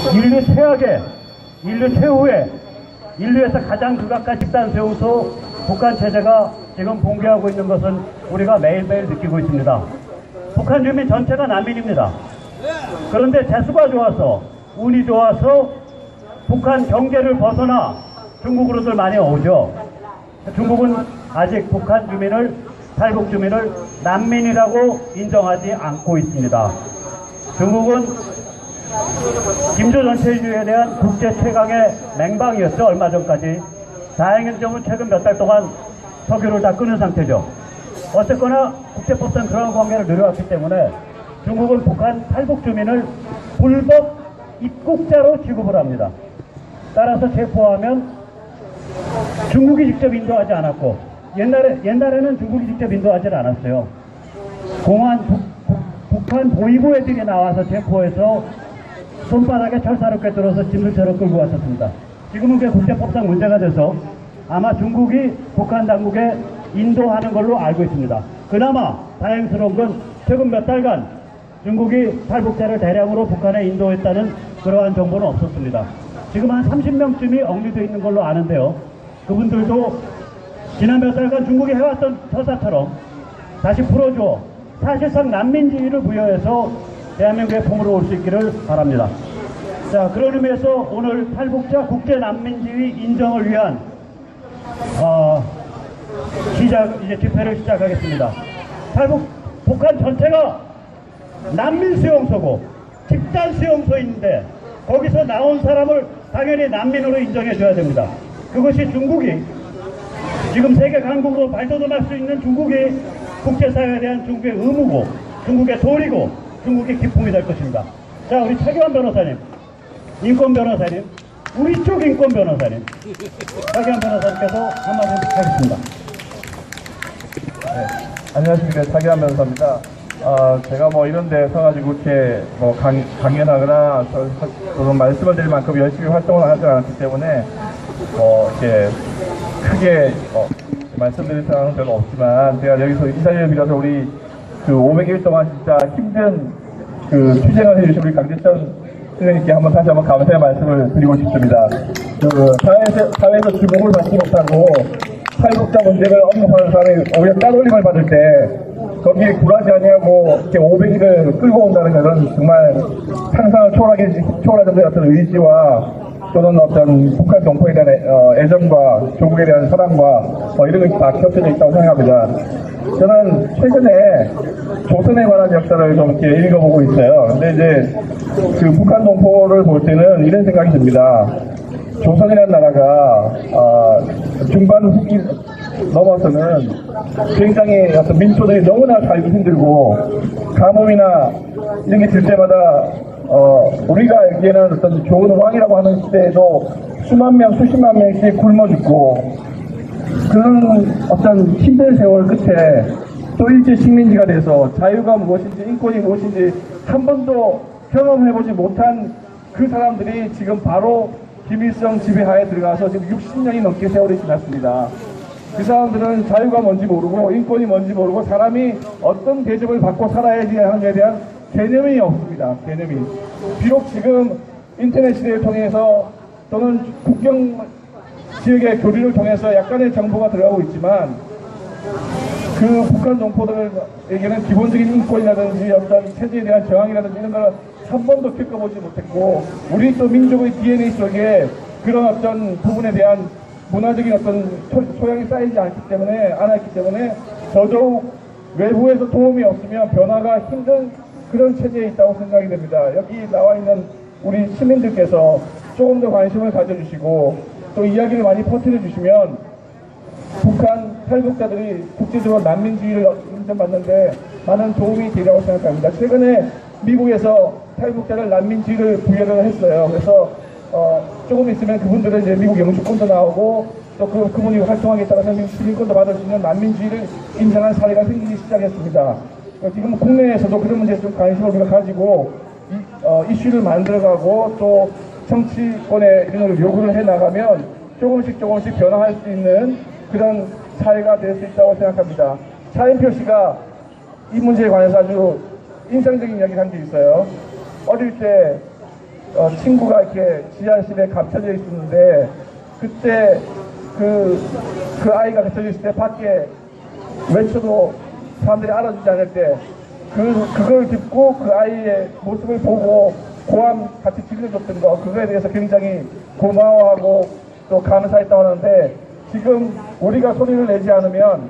인류 최악의, 인류 최후의, 인류에서 가장 극악한 집단 세우소 북한 체제가 지금 붕괴하고 있는 것은 우리가 매일매일 느끼고 있습니다. 북한 주민 전체가 난민입니다. 그런데 재수가 좋아서, 운이 좋아서 북한 경계를 벗어나 중국으로들 많이 오죠. 중국은 아직 북한 주민을, 탈북 주민을 난민이라고 인정하지 않고 있습니다. 중국은 김조 전체주의에 대한 국제 최강의 맹방이었죠. 얼마 전까지. 다행인 점은 최근 몇 달 동안 석유를 다 끊은 상태죠. 어쨌거나 국제법상 그런 관계를 누려왔기 때문에 중국은 북한 탈북 주민을 불법 입국자로 취급을 합니다. 따라서 체포하면 중국이 직접 인도하지 않았고, 옛날에는 중국이 직접 인도하지 않았어요. 공안 북한 보위부 애들이 나와서 체포해서 손바닥에 철사를 꿰뚫어서 짐승처럼 끌고 왔었습니다. 지금은 그게 국제법상 문제가 돼서 아마 중국이 북한 당국에 인도하는 걸로 알고 있습니다. 그나마 다행스러운 건 최근 몇 달간 중국이 탈북자를 대량으로 북한에 인도했다는 그러한 정보는 없었습니다. 지금 한 30명쯤이 억류되어 있는 걸로 아는데요. 그분들도 지난 몇 달간 중국이 해왔던 처사처럼 다시 풀어줘 사실상 난민지위를 부여해서 대한민국의 품으로 올 수 있기를 바랍니다. 자, 그런 의미에서 오늘 탈북자 국제난민지위 인정을 위한 이제 집회를 시작하겠습니다. 북한 전체가 난민 수용소고 집단 수용소인데 거기서 나온 사람을 당연히 난민으로 인정해줘야 됩니다. 그것이 중국이 지금 세계 강국으로 발돋움할 수 있는 중국이 국제사회에 대한 중국의 의무고 중국의 도리고 중국의 기쁨이 될 것입니다. 자, 우리 차기환 변호사님, 인권 변호사님, 우리 쪽 인권 변호사님, 차기환 변호사님께서 한마디 하겠습니다. 네, 안녕하십니까. 차기환 변호사입니다. 제가 뭐 이런 데 서가지고 이렇게 뭐 강연하거나 그런 말씀을 드릴 만큼 열심히 활동을 하지 않았기 때문에 이렇게 크게 말씀드릴 상황은 별로 없지만, 제가 여기서 이 자리를 빌어서 우리 그 500일 동안 진짜 힘든 그 투쟁을 해주신 우리 강재천 선생님께 다시 한번 감사의 말씀을 드리고 싶습니다. 그 사회에서 주목을 받지 못하고 탈북자 문제를 언급하는 사람이 오히려 따돌림을 받을 때 거기에 굴하지 아니하고 이렇게 500일을 끌고 온다는 것은 정말 상상을 초월할 정도의 어떤 의지와 또는 어떤 북한 동포에 대한 애정과 조국에 대한 사랑과 이런 것이 다 겹쳐져 있다고 생각합니다. 저는 최근에 조선에 관한 역사를 좀 이렇게 읽어보고 있어요. 근데 이제 그 북한 동포를 볼 때는 이런 생각이 듭니다. 조선이라는 나라가 중반 후기 넘어서는 굉장히 어떤 민초들이 너무나 살기 힘들고 가뭄이나 이런 게 들 때마다 우리가 알기에는 어떤 좋은 왕이라고 하는 시대에도 수만 명, 수십만 명씩 굶어 죽고 그런 어떤 힘든 세월 끝에 또 일제 식민지가 돼서 자유가 무엇인지 인권이 무엇인지 한 번도 경험해보지 못한 그 사람들이 지금 바로 김일성 지배하에 들어가서 지금 60년이 넘게 세월이 지났습니다. 그 사람들은 자유가 뭔지 모르고 인권이 뭔지 모르고 사람이 어떤 대접을 받고 살아야 하는지에 대한 개념이 없습니다. 개념이. 비록 지금 인터넷 시대를 통해서 또는 국경 지역의 교류를 통해서 약간의 정보가 들어가고 있지만 그 북한 동포들에게는 기본적인 인권이라든지 어떤 체제에 대한 저항이라든지 이런 걸 한 번도 겪어보지 못했고 우리 또 민족의 DNA 속에 그런 어떤 부분에 대한 문화적인 어떤 소양이 쌓이지 않기 때문에 더더욱 외부에서 도움이 없으면 변화가 힘든 그런 체제에 있다고 생각이 됩니다. 여기 나와 있는 우리 시민들께서 조금 더 관심을 가져주시고 또 이야기를 많이 퍼뜨려 주시면 북한 탈북자들이 국제적으로 난민주의를 인정받는데 많은 도움이 되리라고 생각합니다. 최근에 미국에서 탈북자를 난민주의를 부여를 했어요. 그래서 조금 있으면 그분들은 이제 미국 영주권도 나오고 또 그분이 활동하기에 따라서 시민권도 받을 수 있는 난민주의를 인정한 사례가 생기기 시작했습니다. 지금 국내에서도 그런 문제에 좀 관심을 우리가 가지고 이슈를 만들어가고 또 정치권에 이런 걸 요구를 해나가면 조금씩 변화할 수 있는 그런 사회가 될 수 있다고 생각합니다. 차인표 씨가 이 문제에 관해서 아주 인상적인 이야기를 한 게 있어요. 어릴 때 친구가 이렇게 지하실에 갇혀져 있었는데 그때 그 아이가 갇혀져 있을 때 밖에 외쳐도 사람들이 알아주지 않을 때 그걸 듣고 그 아이의 모습을 보고 고함 같이 지켜줬던 거, 그거에 대해서 굉장히 고마워하고 또 감사했다고 하는데, 지금 우리가 소리를 내지 않으면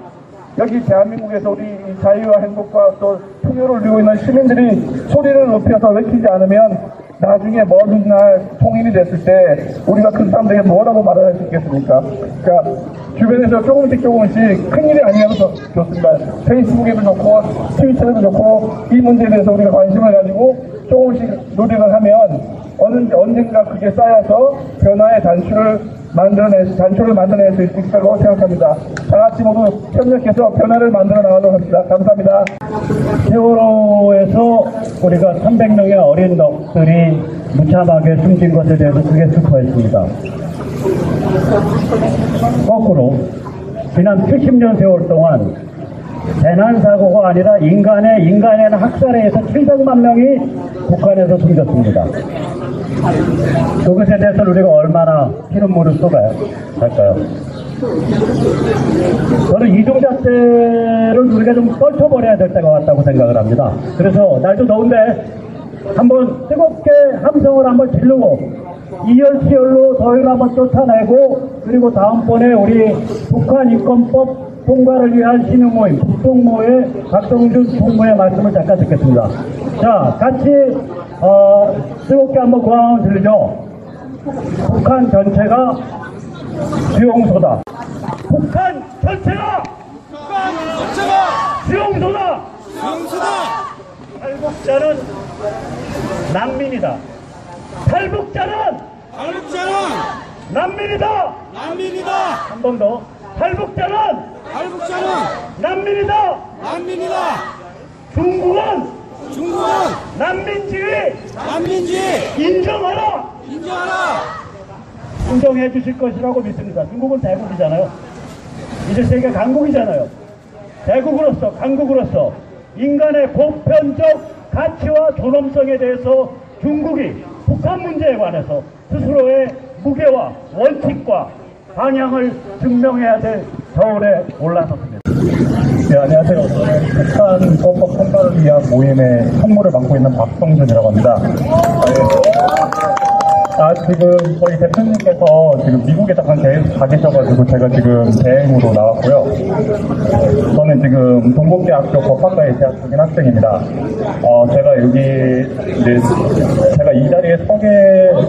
여기 대한민국에서 우리 자유와 행복과 또 풍요를 누리고 있는 시민들이 소리를 높여서 외치지 않으면 나중에 먼 날 통일이 됐을 때 우리가 그 사람들에게 뭐라고 말을 할 수 있겠습니까? 그러니까 주변에서 조금씩 큰일이 아니어도 좋습니다. 페이스북에도 좋고 트위터에도 좋고 이 문제에 대해서 우리가 관심을 가지고 조금씩 노력을 하면 언젠가 그게 쌓여서 변화의 단추를 만들어낼 수 있다고 생각합니다. 다 같이 모두 협력해서 변화를 만들어 나가도록 합시다. 감사합니다. 세월호에서 우리가 300명의 어린 넋들이 무참하게 숨진 것에 대해서 크게 슬퍼했습니다. 거꾸로 지난 70년 세월 동안 재난사고가 아니라 인간의 학살에 의해서 700만 명이 북한에서 숨졌습니다. 그것에 대해서 우리가 얼마나 피눈물을 쏟아야 할까요? 저는 이중잣대를 우리가 좀 떨쳐버려야 될 때가 왔다고 생각을 합니다. 그래서 날도 더운데 한번 뜨겁게 함성을 한번 지르고 이열치열로 더위를 한번 쫓아내고, 그리고 다음번에 우리 북한 인권법 통과를 위한 신용모임 북동모의 박동준 총무의 말씀을 잠깐 듣겠습니다. 자, 같이 뜨겁게 한번 고함을 들리죠. 북한 전체가 수용소다. 북한 전체가 수용소다. 탈북자는 난민이다. 탈북자는 난민이다. 한 번 더. 탈북자는 난민이다. 중국은 난민지위 인정하라. 인정해 주실 것이라고 믿습니다. 중국은 대국이잖아요. 이제 세계 강국이잖아요. 대국으로서, 강국으로서 인간의 보편적 가치와 존엄성에 대해서 중국이 북한 문제에 관해서 스스로의 무게와 원칙과 방향을 증명해야 될 겨울에 올라섰습니다. 네, 안녕하세요. 저는 북한 인권법 통과를 위한 모임의 총무를 맡고 있는 박성준이라고 합니다. 지금 저희 대표님께서 지금 미국에 잠깐 가 계셔가지고 제가 지금 대행으로 나왔고요. 저는 지금 동국대학교 법학과에 재학 중인 학생입니다. 제가 여기 제가 이 자리에 서게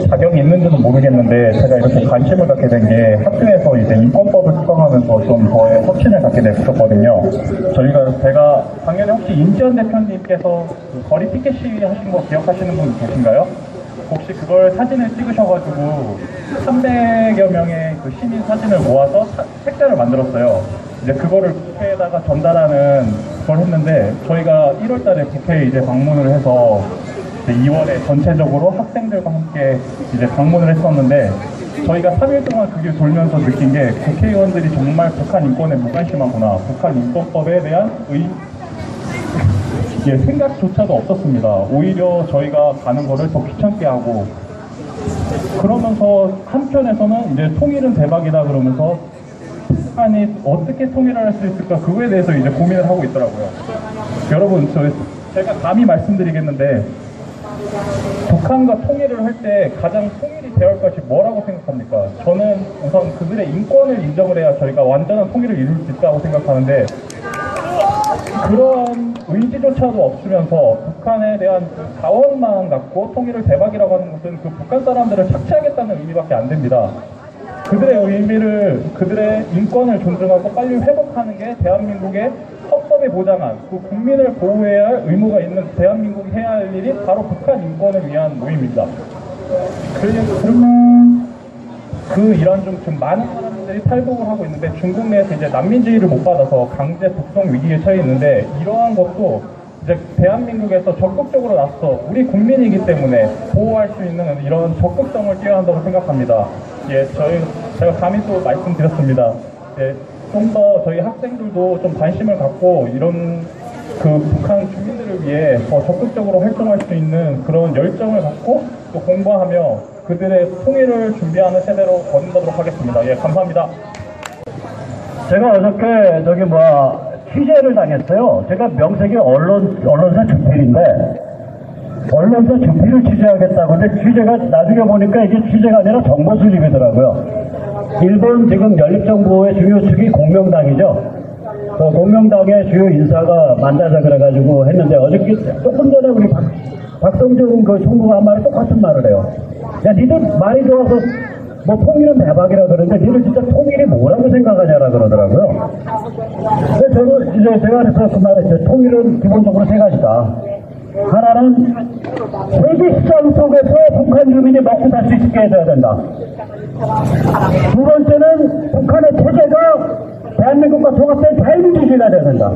자격이 있는지는 모르겠는데, 제가 이렇게 관심을 갖게 된 게 학교에서 이제 인권법을 수강하면서 좀 저의 확신을 갖게 됐었거든요. 제가 당연히 혹시 임지연 대표님께서 그 거리 피켓 시위 하신 거 기억하시는 분 계신가요? 혹시 그걸 사진을 찍으셔가지고 300여 명의 그 시민 사진을 모아서 책자를 만들었어요. 이제 그거를 국회에다가 전달하는 걸 했는데, 저희가 1월달에 국회에 이제 방문을 해서 이제 2월에 전체적으로 학생들과 함께 이제 방문을 했었는데, 저희가 3일 동안 그게 돌면서 느낀 게 국회의원들이 정말 북한 인권에 무관심하구나, 북한 인권법에 대한 생각조차도 없었습니다. 오히려 저희가 가는 거를 더 귀찮게 하고, 그러면서 한편에서는 이제 통일은 대박이다 그러면서 북한이 어떻게 통일을 할 수 있을까, 그거에 대해서 이제 고민을 하고 있더라고요. 여러분, 제가 감히 말씀드리겠는데, 북한과 통일을 할 때 가장 통일이 되어야 할 것이 뭐라고 생각합니까? 저는 우선 그들의 인권을 인정을 해야 저희가 완전한 통일을 이룰 수 있다고 생각하는데, 그런 의지조차도 없으면서 북한에 대한 자원만 갖고 통일을 대박이라고 하는 것은 그 북한 사람들을 착취하겠다는 의미밖에 안 됩니다. 그들의 인권을 존중하고 빨리 회복하는 게 대한민국의 헌법에 보장한 그 국민을 보호해야 할 의무가 있는 대한민국이 해야 할 일이 바로 북한 인권을 위한 모임입니다. 그러면 그 일환 중 지금 많은 사람들이 탈북을 하고 있는데, 중국 내에서 이제 난민지위를 못 받아서 강제 북송 위기에 처해 있는데, 이러한 것도 이제 대한민국에서 적극적으로 나서 우리 국민이기 때문에 보호할 수 있는 이런 적극성을 띄어야 한다고 생각합니다. 제가 감히 또 말씀드렸습니다. 좀 더 저희 학생들도 좀 관심을 갖고 이런 그 북한 주민들을 위해 더 적극적으로 활동할 수 있는 그런 열정을 갖고 또 공부하며 그들의 통일을 준비하는 세대로 거듭나도록 하겠습니다. 예, 감사합니다. 제가 어저께 취재를 당했어요. 제가 명색이 언론사 주필인데, 언론사 주필을 취재하겠다고 근데 취재가 나중에 보니까 이게 취재가 아니라 정보 수집이더라고요. 일본 지금 연립정부의 주요 축이 공명당이죠. 공명당의 주요 인사가 만나자 그래가지고 했는데, 어저께 조금 전에 우리 박성준 그 총무가 한 말이 똑같은 말을 해요. 야, 니들 말이 좋아서 통일은 대박이라 그러는데 니들 진짜 통일이 뭐라고 생각하냐라 그러더라고요. 그래서 저는 이제 제가 그래서 그 말했죠. 통일은 기본적으로 세 가지다. 하나는 세계 시장 속에서 북한 주민이 먹고 살 수 있게 해줘야 된다. 두 번째는 북한의 체제가 대한민국과 통합된 자유민주주의가 돼야 된다.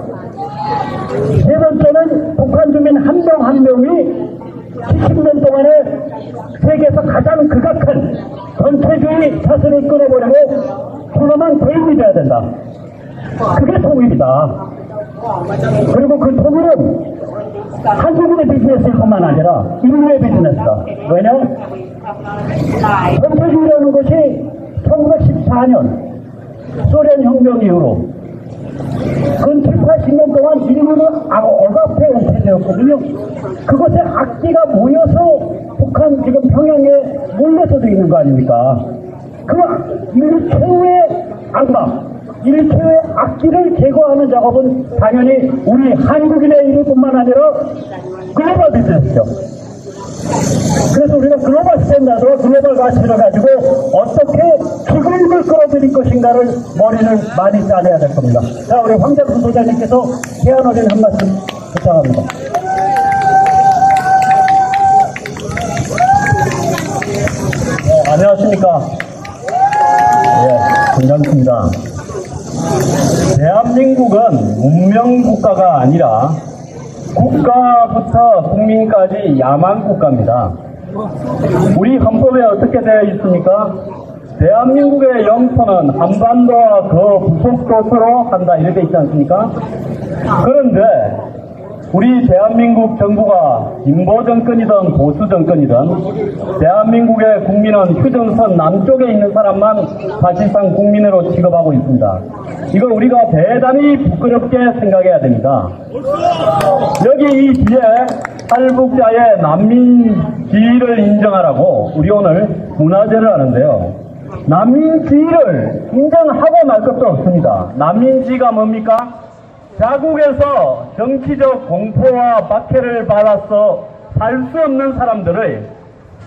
세 번째는 북한 주민 한 명 한 명이 70년 동안에 세계에서 가장 극악한 전체주의 사슬을 끊어버리고 통합한 개인이 돼야 된다. 그게 통일이다. 그리고 그 통일은 한국인의 비즈니스일 뿐만 아니라 인류의 비즈니스다. 왜냐? 전체주의라는 것이 1914년 소련 혁명 이후로 근 7, 80년 동안 인류는 억압해온 체제였거든요. 그것에 악기가 모여서 북한 지금 평양에 몰려서도 있는 거 아닙니까? 그 인류 최후의 악마, 인류 최후의 악기를 제거하는 작업은 당연히 우리 한국인의 일뿐만 아니라 글로벌 비즈니스죠. 그래서 우리가 글로벌 스탠다드와 글로벌 가치를 가지고 어떻게 기금을 끌어들일 것인가를 머리를 많이 짜내야 될 겁니다. 자, 우리 황작순 소장님께서 제안 어린 한 말씀 부탁합니다. 안녕하십니까. 예, 반갑습니다. 대한민국은 문명국가가 아니라 국가부터 국민까지 야만국가입니다. 우리 헌법에 어떻게 되어 있습니까? 대한민국의 영토는 한반도와 그 부속도서로 한다 이렇게 있지 않습니까? 그런데 우리 대한민국 정부가 진보 정권이든 보수 정권이든 대한민국의 국민은 휴전선 남쪽에 있는 사람만 사실상 국민으로 취급하고 있습니다. 이거 우리가 대단히 부끄럽게 생각해야 됩니다. 여기 이 뒤에 탈북자의 난민지위를 인정하라고 우리 오늘 문화제를 하는데요. 난민지위를 인정하고 말 것도 없습니다. 난민지위가 뭡니까? 자국에서 정치적 공포와 박해를 받아서 살 수 없는 사람들을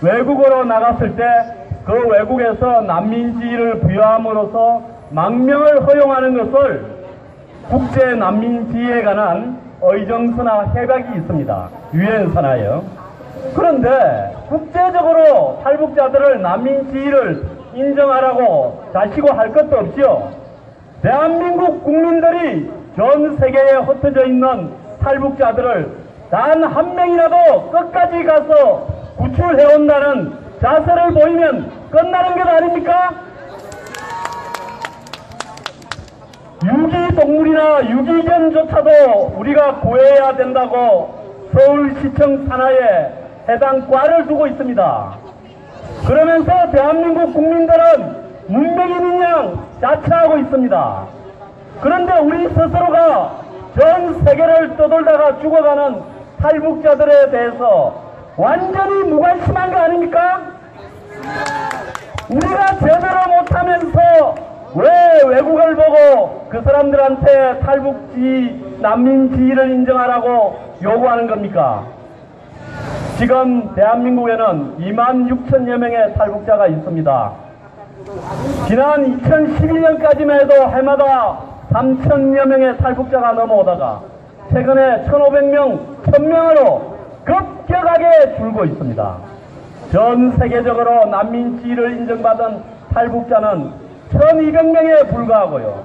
외국으로 나갔을 때 그 외국에서 난민지위를 부여함으로써 망명을 허용하는 것을 국제난민지위에 관한 의정서나 협약이 있습니다. 유엔서나요. 그런데 국제적으로 탈북자들을 난민지위를 인정하라고 자시고 할 것도 없지요. 대한민국 국민들이 전 세계에 흩어져 있는 탈북자들을 단 한 명이라도 끝까지 가서 구출해온다는 자세를 보이면 끝나는 것 아닙니까? 유기동물이나 유기견조차도 우리가 구해야 된다고 서울시청 산하에 해당 과를 두고 있습니다. 그러면서 대한민국 국민들은 문명인인 양 자처하고 있습니다. 그런데 우리 스스로가 전 세계를 떠돌다가 죽어가는 탈북자들에 대해서 완전히 무관심한 거 아닙니까? 우리가 제대로 못하면서 왜 외국을 보고 그 사람들한테 탈북지, 난민지위를 인정하라고 요구하는 겁니까? 지금 대한민국에는 26,000여 명의 탈북자가 있습니다. 지난 2011년까지만 해도 해마다 3,000여 명의 탈북자가 넘어오다가 최근에 1,500명, 1,000명으로 급격하게 줄고 있습니다. 전 세계적으로 난민지위를 인정받은 탈북자는 1,200명에 불과하고요.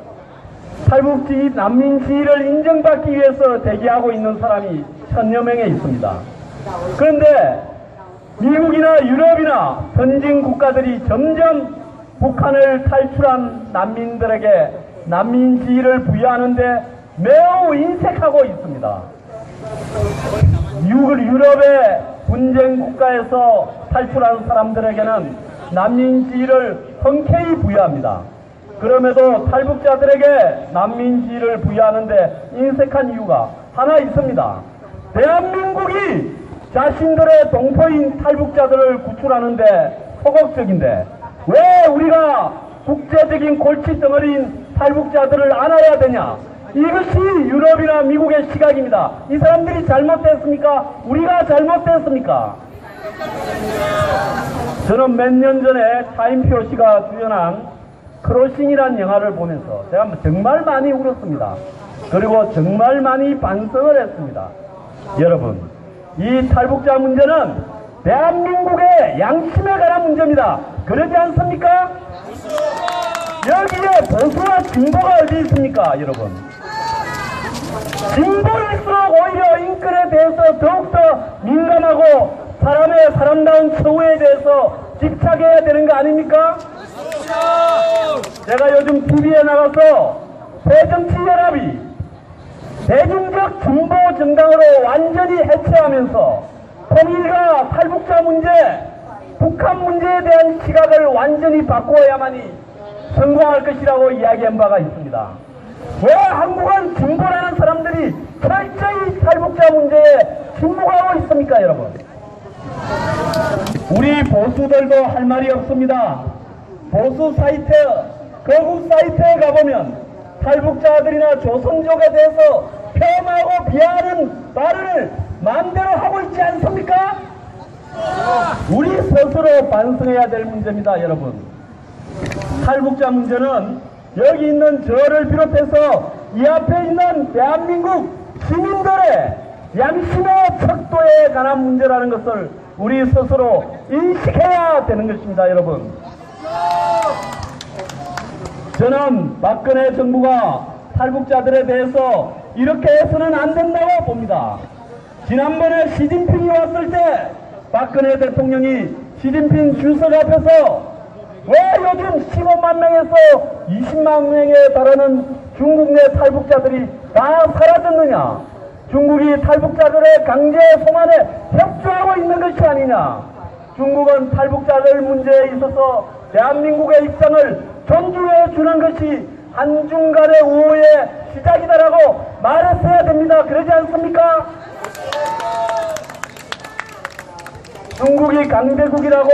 탈북지, 난민지위를 인정받기 위해서 대기하고 있는 사람이 1,000여 명에 있습니다. 그런데 미국이나 유럽이나 선진 국가들이 점점 북한을 탈출한 난민들에게 난민지위를 부여하는데 매우 인색하고 있습니다. 유럽의 분쟁 국가에서 탈출한 사람들에게는 난민 지위를 흔쾌히 부여합니다. 그럼에도 탈북자들에게 난민 지위를 부여하는데 인색한 이유가 하나 있습니다. 대한민국이 자신들의 동포인 탈북자들을 구출하는데 소극적인데 왜 우리가 국제적인 골칫덩어리인 탈북자들을 안아야 되냐? 이것이 유럽이나 미국의 시각입니다. 이 사람들이 잘못됐습니까? 우리가 잘못됐습니까? 저는 몇 년 전에 차인표 씨가 주연한 크로싱이라는 영화를 보면서 제가 정말 많이 울었습니다. 그리고 정말 많이 반성을 했습니다. 여러분, 이 탈북자 문제는 대한민국의 양심에 관한 문제입니다. 그러지 않습니까? 여기에 보수와 진보가 어디 있습니까, 여러분? 진보일수록 오히려 인권에 대해서 더욱더 민감하고 사람의 사람다운 처우에 대해서 집착해야 되는 거 아닙니까? 제가 요즘 TV에 나가서 새정치연합이 대중적 진보 정당으로 완전히 해체하면서 통일과 탈북자 문제, 북한 문제에 대한 시각을 완전히 바꾸어야만이 성공할 것이라고 이야기한 바가 있습니다. 왜 한국은 진보라는 사람들이 철저히 탈북자 문제에 침묵하고 있습니까, 여러분? 우리 보수들도 할 말이 없습니다. 보수 사이트, 거국 사이트에 가보면 탈북자들이나 조선족에 대해서 폄하하고 비하하는 말을 마음대로 하고 있지 않습니까? 우리 스스로 반성해야 될 문제입니다, 여러분. 탈북자 문제는 여기 있는 저를 비롯해서 이 앞에 있는 대한민국 시민들의 양심의 척도에 관한 문제라는 것을 우리 스스로 인식해야 되는 것입니다, 여러분. 저는 박근혜 정부가 탈북자들에 대해서 이렇게 해서는 안 된다고 봅니다. 지난번에 시진핑이 왔을 때 박근혜 대통령이 시진핑 주석 앞에서 왜 요즘 15만 명에서 20만 명에 달하는 중국 내 탈북자들이 다 사라졌느냐? 중국이 탈북자들의 강제 송환에 협조하고 있는 것이 아니냐? 중국은 탈북자들 문제에 있어서 대한민국의 입장을 존중해 주는 것이 한중 간의 우호의 시작이다라고 말했어야 됩니다. 그러지 않습니까? 중국이 강대국이라고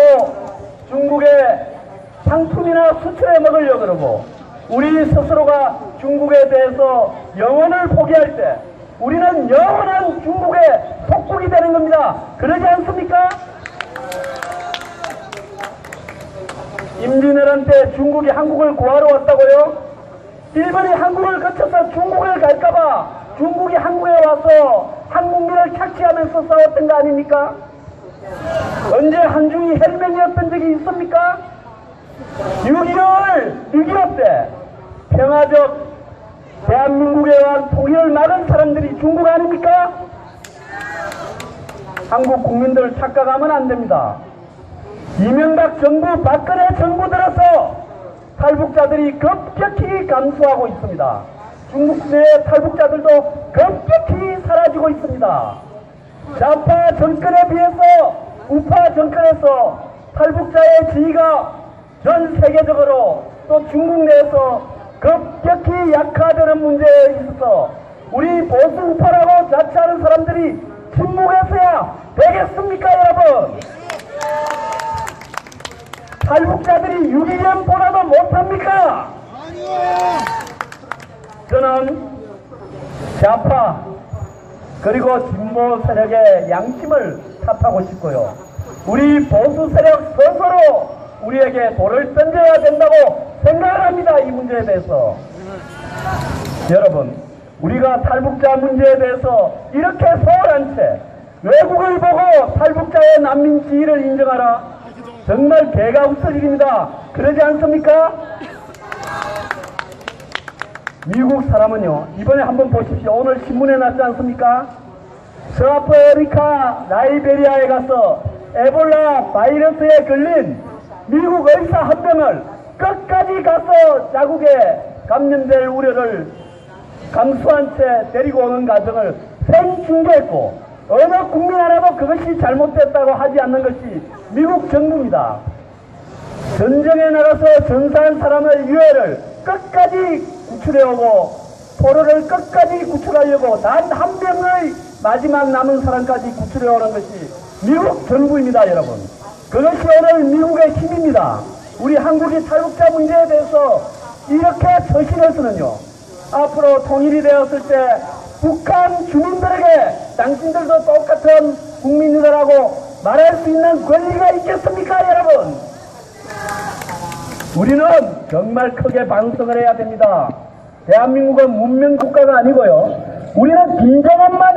중국의 상품이나 수출해 먹으려고 그러고 우리 스스로가 중국에 대해서 영원을 포기할 때 우리는 영원한 중국의 속국이 되는 겁니다. 그러지 않습니까? 임진왜란 때 중국이 한국을 구하러 왔다고요? 일본이 한국을 거쳐서 중국을 갈까봐 중국이 한국에 와서 한국민을 착취하면서 싸웠던 거 아닙니까? 언제 한중이 혈맹이었던 적이 있습니까? 6.25 때 평화적 대한민국에 대한 통일을 막은 사람들이 중국 아닙니까? 한국 국민들을 착각하면 안 됩니다. 이명박 정부, 박근혜 정부 들어서 탈북자들이 급격히 감소하고 있습니다. 중국 내 탈북자들도 급격히 사라지고 있습니다. 좌파 정권에 비해서 우파 정권에서 탈북자의 지위가 전 세계적으로 또 중국 내에서 급격히 약화되는 문제에 있어서 우리 보수 우파라고 자처하는 사람들이 침묵해서야 되겠습니까, 여러분? 탈북자들이 6.25보다도 못합니까? 저는 좌파 그리고 진보 세력의 양심을 탓하고 싶고요. 우리 보수 세력 스스로 우리에게 돌을 던져야 된다고 생각을 합니다. 이 문제에 대해서. 여러분, 우리가 탈북자 문제에 대해서 이렇게 소홀한 채 외국을 보고 탈북자의 난민 지위를 인정하라. 정말 개가 웃을 일입니다. 그러지 않습니까? 미국 사람은요, 이번에 한번 보십시오. 오늘 신문에 났지 않습니까? 서아프리카 라이베리아에 가서 에볼라 바이러스에 걸린 미국 의사 한 명을 끝까지 가서 자국에 감염될 우려를 감수한 채 데리고 오는 과정을 생중계했고, 어느 국민 하나도 그것이 잘못됐다고 하지 않는 것이 미국 정부입니다. 전쟁에 나가서 전사한 사람의 유해를 끝까지 구출해오고 포로를 끝까지 구출하려고 단 한 명의 마지막 남은 사람까지 구출해오는 것이 미국 정부입니다, 여러분. 그것이 오늘 미국의 힘입니다. 우리 한국이 탈북자 문제에 대해서 이렇게 서신해서는요, 앞으로 통일이 되었을 때 북한 주민들에게 당신들도 똑같은 국민이라고 말할 수 있는 권리가 있겠습니까, 여러분? 우리는 정말 크게 반성을 해야 됩니다. 대한민국은 문명국가가 아니고요, 우리는 빈정함만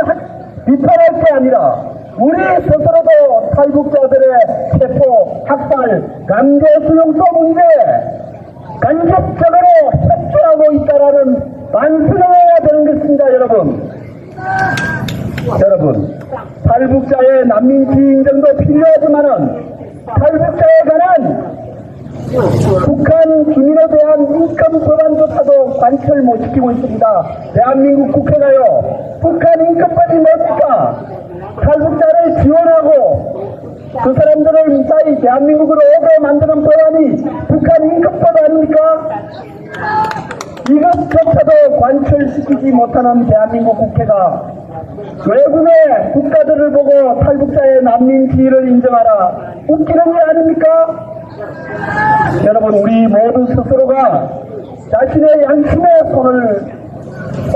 비판할 게 아니라 우리 스스로도 탈북자들의 체포, 학살, 강제 수용소 문제 간접적으로 협조하고 있다라는 반성을 해야 되는 것입니다, 여러분. 여러분, 탈북자의 난민지 인정도 필요하지만은 탈북자에 관한 북한 주민에 대한 인권 법안조차도 관철 못 시키고 있습니다. 대한민국 국회가요, 북한 인권법이 뭡니까? 탈북자를 지원하고 그 사람들을 무사히 대한민국으로 오게 만드는 법안이 북한 인권법 아닙니까? 이것조차도 관철시키지 못하는 대한민국 국회가 외국의 국가들을 보고 탈북자의 난민 지위를 인정하라, 웃기는 게 아닙니까? 여러분, 우리 모두 스스로가 자신의 양심의 손을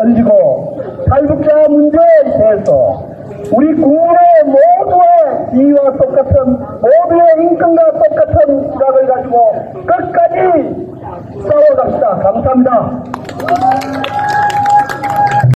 얹고 탈북자 문제에 대해서 우리 국민의 모두의 지위와 똑같은, 모두의 인권과 똑같은 시각을 가지고 끝까지 싸워갑시다. 감사합니다.